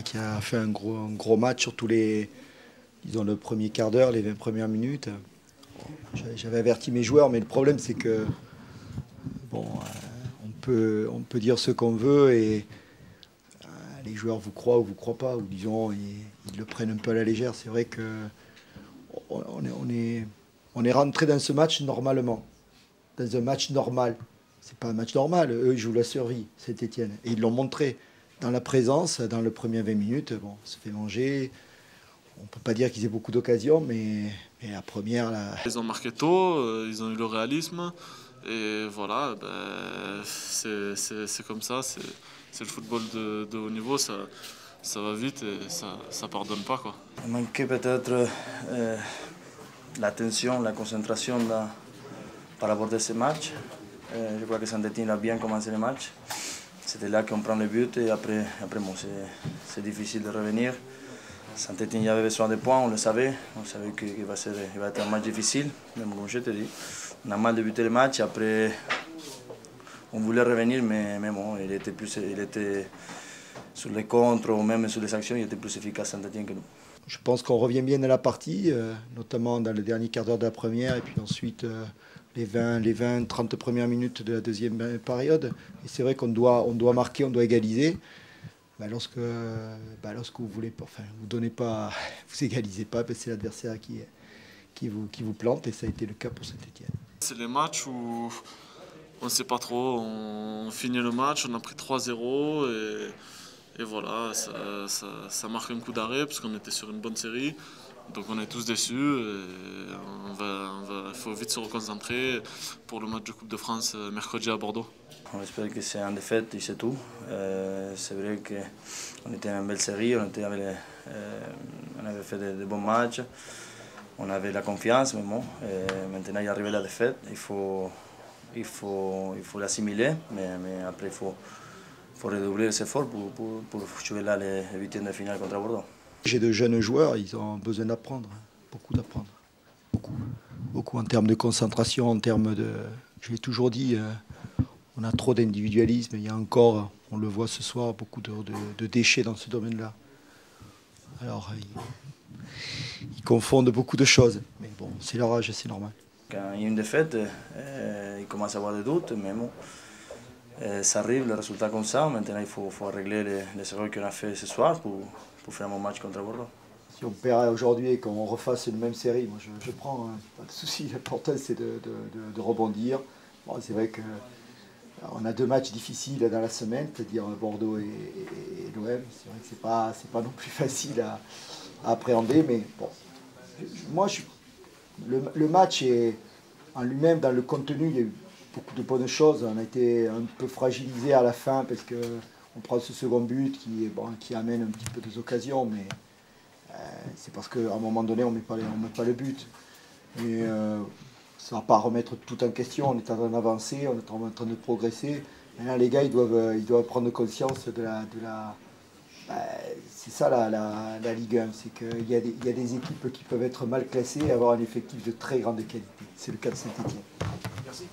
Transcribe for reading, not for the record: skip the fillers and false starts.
qui a fait un gros match sur tous les, disons, le premier quart d'heure, les 20 premières minutes. J'avais averti mes joueurs, mais le problème c'est que bon, on peut dire ce qu'on veut et les joueurs vous croient ou vous croient pas, ou disons ils le prennent un peu à la légère. C'est vrai que on est rentré dans ce match normalement, dans un match normal. C'est pas un match normal. Eux ils jouent la survie, Saint-Étienne, et ils l'ont montré dans la présence, dans les premières 20 minutes. Bon, on se fait manger. On ne peut pas dire qu'ils aient beaucoup d'occasions, mais la première... Là... Ils ont marqué tôt, ils ont eu le réalisme. Et voilà, ben, c'est comme ça, c'est le football de haut niveau, ça va vite et ça ne pardonne pas, quoi. Il manquait peut-être l'attention, la concentration par rapport à ce match. Je crois que Saint-Étienne a bien commencé le match. C'était là qu'on prend le but et après bon, c'est difficile de revenir. Saint-Étienne avait besoin de points, on savait qu'il va être un match difficile, mais comme je te dis, on a mal débuté le match, après on voulait revenir, mais bon, il était sur les contres ou même sur les actions, il était plus efficace Saint-Étienne que nous. Je pense qu'on revient bien à la partie, notamment dans le dernier quart d'heure de la première, et puis ensuite les 20-30 premières minutes de la deuxième période. Et c'est vrai qu'on doit marquer, on doit égaliser. Lorsque vous voulez, enfin, vous donnez pas, vous égalisez pas, c'est l'adversaire qui vous plante, et ça a été le cas pour Saint-Étienne. C'est les matchs où on ne sait pas trop, on finit le match, on a pris 3-0 et voilà, ça marque un coup d'arrêt parce qu'on était sur une bonne série. Donc on est tous déçus, il faut vite se reconcentrer pour le match de Coupe de France mercredi à Bordeaux. On espère que c'est une défaite et c'est tout. C'est vrai qu'on était dans une belle série, on avait fait de bons matchs, on avait la confiance, mais bon, maintenant il est arrivé la défaite, il faut l'assimiler, mais après il faut redoubler les efforts pour jouer là les huitièmes de finale contre Bordeaux. J'ai de jeunes joueurs, ils ont besoin d'apprendre, beaucoup d'apprendre, beaucoup en termes de concentration, en termes de... Je l'ai toujours dit, on a trop d'individualisme, il y a encore, on le voit ce soir, beaucoup de déchets dans ce domaine-là. Alors, ils confondent beaucoup de choses, mais bon, c'est leur âge, c'est normal. Quand il y a une défaite, ils commencent à avoir des doutes, mais bon, ça arrive, le résultat comme ça. Maintenant, il faut régler les erreurs qu'on a fait ce soir pour faire un bon match contre Bordeaux. Si on perd aujourd'hui et qu'on refasse une même série, moi je prends, hein, pas de souci. L'important c'est de rebondir. Bon, c'est vrai qu'on a 2 matchs difficiles dans la semaine, c'est-à-dire Bordeaux et l'OM. C'est vrai que c'est pas non plus facile à appréhender, mais bon, le match est en lui-même, dans le contenu, il y a eu beaucoup de bonnes choses. On a été un peu fragilisé à la fin parce qu'on prend ce second but qui amène un petit peu des occasions, mais c'est parce qu'à un moment donné, on met pas le but. Mais ça ne va pas remettre tout en question. On est en train d'avancer, on est en train de progresser. Maintenant, les gars, ils doivent prendre conscience c'est ça la Ligue 1, c'est qu'il y a des équipes qui peuvent être mal classées et avoir un effectif de très grande qualité. C'est le cas de Saint-Étienne. Merci.